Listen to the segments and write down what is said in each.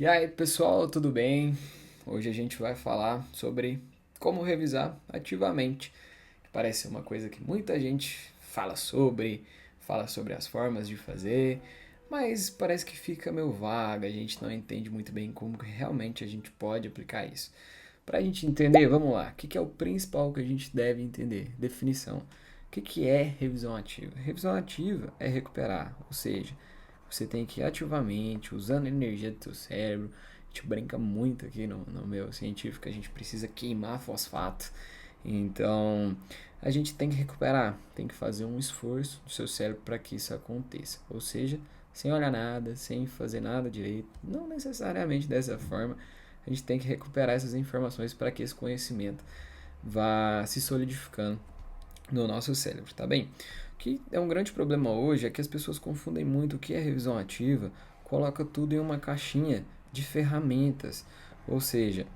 E aí, pessoal, tudo bem? Hoje a gente vai falar sobre como revisar ativamente, que parece ser uma coisa que muita gente fala sobre as formas de fazer, mas parece que fica meio vaga, a gente não entende muito bem como que realmente a gente pode aplicar isso. Para a gente entender, vamos lá, o que é o principal que a gente deve entender? Definição. O que é revisão ativa? Revisão ativa é recuperar, ou seja, você tem que ir ativamente, usando a energia do seu cérebro. A gente brinca muito aqui no meu científico, a gente precisa queimar fosfato. Então, a gente tem que recuperar, tem que fazer um esforço do seu cérebro para que isso aconteça. Ou seja, sem olhar nada, sem fazer nada direito, não necessariamente dessa forma, a gente tem que recuperar essas informações para que esse conhecimento vá se solidificando no nosso cérebro, tá bem? O que é um grande problema hoje é que as pessoas confundem muito o que é revisão ativa, coloca tudo em uma caixinha de ferramentas. Ou seja,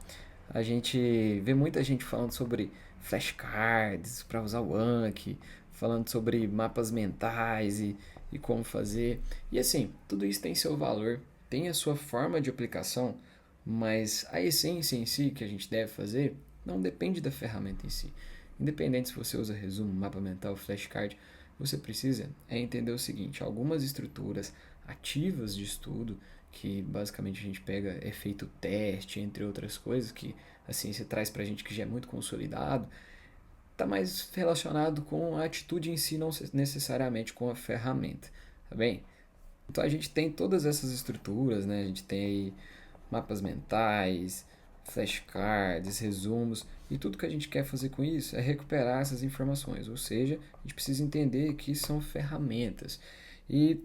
a gente vê muita gente falando sobre flashcards para usar o Anki, falando sobre mapas mentais e como fazer. E assim, tudo isso tem seu valor, tem a sua forma de aplicação, mas a essência em si que a gente deve fazer não depende da ferramenta em si. Independente se você usa resumo, mapa mental, flashcard, você precisa entender o seguinte: algumas estruturas ativas de estudo, que basicamente a gente pega efeito teste, entre outras coisas, que a ciência traz pra gente que já é muito consolidado, está mais relacionado com a atitude em si, não necessariamente com a ferramenta, tá bem? Então a gente tem todas essas estruturas, né? A gente tem aí mapas mentais, flashcards, resumos, e tudo que a gente quer fazer com isso é recuperar essas informações, ou seja, a gente precisa entender que são ferramentas. E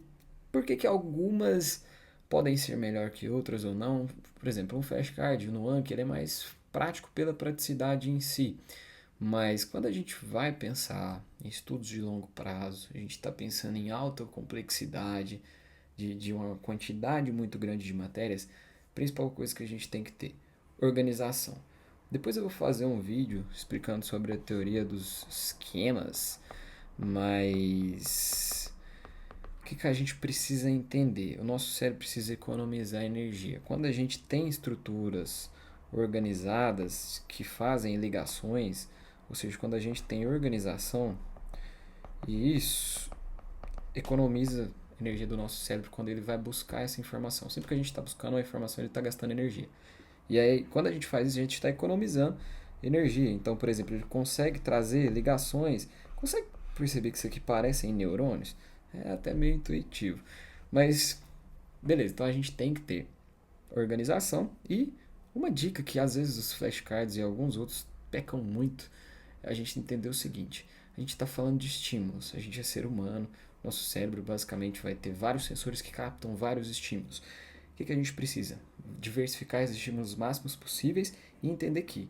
por que algumas podem ser melhor que outras ou não? Por exemplo, um flashcard no Anki ele é mais prático pela praticidade em si. Mas quando a gente vai pensar em estudos de longo prazo, a gente está pensando em alta complexidade, de uma quantidade muito grande de matérias, a principal coisa que a gente tem que ter: organização. Depois eu vou fazer um vídeo explicando sobre a teoria dos esquemas, mas o que a gente precisa entender? O nosso cérebro precisa economizar energia. Quando a gente tem estruturas organizadas que fazem ligações, ou seja, quando a gente tem organização, e isso economiza energia do nosso cérebro quando ele vai buscar essa informação. Sempre que a gente está buscando uma informação, ele está gastando energia. E aí, quando a gente faz isso, a gente está economizando energia. Então, por exemplo, ele consegue trazer ligações. Consegue perceber que isso aqui parecem neurônios? É até meio intuitivo. Mas, beleza, então a gente tem que ter organização. E uma dica que às vezes os flashcards e alguns outros pecam muito é a gente entender o seguinte: a gente está falando de estímulos, a gente é ser humano, nosso cérebro basicamente vai ter vários sensores que captam vários estímulos. O que a gente precisa? Diversificar esses estímulos máximos possíveis e entender que,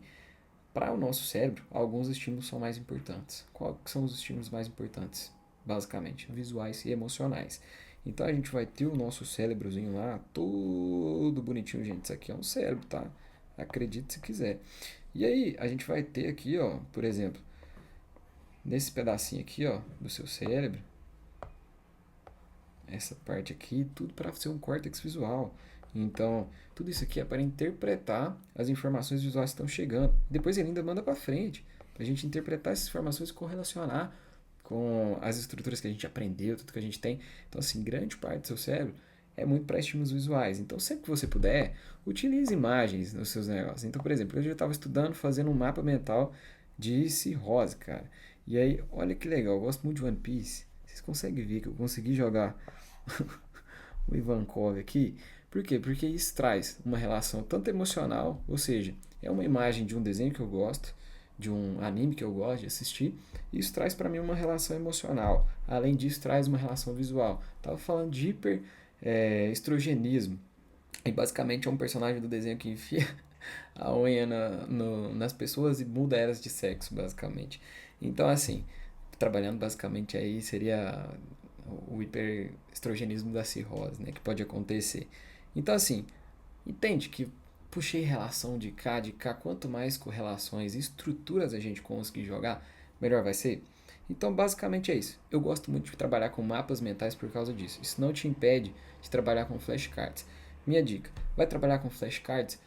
para o nosso cérebro, alguns estímulos são mais importantes. Quais são os estímulos mais importantes? Basicamente, visuais e emocionais. Então a gente vai ter o nosso cérebrozinho lá, todo bonitinho, gente. Isso aqui é um cérebro, tá? Acredite se quiser. E aí, a gente vai ter aqui, ó, por exemplo, nesse pedacinho aqui, ó, do seu cérebro, essa parte aqui, tudo para ser um córtex visual. Então, tudo isso aqui é para interpretar as informações visuais que estão chegando. Depois ele ainda manda para frente, para a gente interpretar essas informações e correlacionar com as estruturas que a gente aprendeu, tudo que a gente tem. Então, assim, grande parte do seu cérebro é muito para estímulos visuais. Então, sempre que você puder, utilize imagens nos seus negócios. Então, por exemplo, eu já estava estudando, fazendo um mapa mental de cirrose, cara. E aí, olha que legal, eu gosto muito de One Piece. Vocês conseguem ver que eu consegui jogar o Ivankov aqui? Por quê? Porque isso traz uma relação tanto emocional, ou seja, é uma imagem de um desenho que eu gosto, de um anime que eu gosto de assistir, e isso traz para mim uma relação emocional. Além disso, traz uma relação visual. Tava falando de hiper estrogenismo. E basicamente é um personagem do desenho que enfia a unha nas pessoas e muda elas de sexo, basicamente. Então, assim, trabalhando basicamente aí seria o hiperestrogenismo da cirrose, né, que pode acontecer. Então, assim, entende que puxei relação de cá, quanto mais correlações e estruturas a gente conseguir jogar, melhor vai ser. Então, basicamente é isso. Eu gosto muito de trabalhar com mapas mentais por causa disso. Isso não te impede de trabalhar com flashcards. Minha dica, vai trabalhar com flashcards?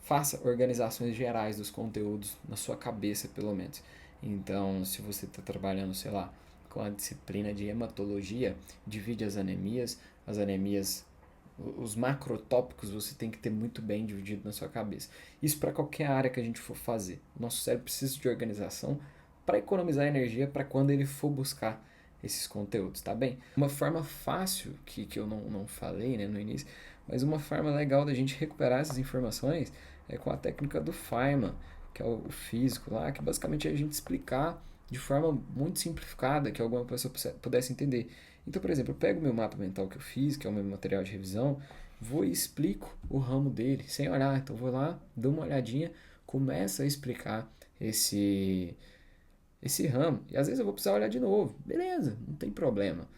Faça organizações gerais dos conteúdos na sua cabeça, pelo menos. Então, se você está trabalhando, sei lá, com a disciplina de hematologia, divide as anemias, os macrotópicos você tem que ter muito bem dividido na sua cabeça. Isso para qualquer área que a gente for fazer. Nosso cérebro precisa de organização para economizar energia para quando ele for buscar esses conteúdos, tá bem? Uma forma fácil, que eu não falei, né, no início, mas uma forma legal da gente recuperar essas informações é com a técnica do Feynman, que é o físico lá, que basicamente é a gente explicar de forma muito simplificada, que alguma pessoa pudesse entender. Então, por exemplo, eu pego o meu mapa mental que eu fiz, que é o meu material de revisão, vou e explico o ramo dele, sem olhar. Então, vou lá, dou uma olhadinha, começo a explicar esse ramo. E às vezes eu vou precisar olhar de novo. Beleza, não tem problema.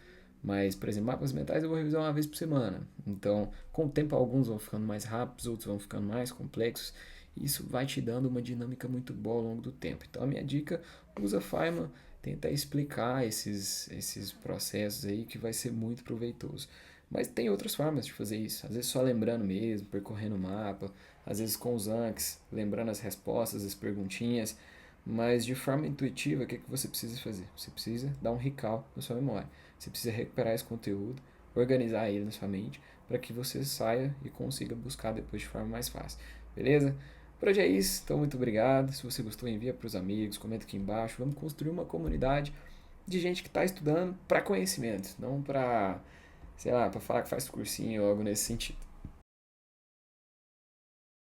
Mas, por exemplo, mapas mentais eu vou revisar uma vez por semana. Então, com o tempo, alguns vão ficando mais rápidos, outros vão ficando mais complexos. E isso vai te dando uma dinâmica muito boa ao longo do tempo. Então, a minha dica, usa Feynman, tenta explicar esses processos aí que vai ser muito proveitoso. Mas tem outras formas de fazer isso. Às vezes só lembrando mesmo, percorrendo o mapa. Às vezes com os Anki, lembrando as respostas, as perguntinhas. Mas de forma intuitiva, o que, que você precisa fazer? Você precisa dar um recall na sua memória. Você precisa recuperar esse conteúdo, organizar ele na sua mente, para que você saia e consiga buscar depois de forma mais fácil. Beleza? Por hoje é isso. Então, muito obrigado. Se você gostou, envia para os amigos, comenta aqui embaixo. Vamos construir uma comunidade de gente que está estudando para conhecimento, não para, sei lá, para falar que faz cursinho ou algo nesse sentido.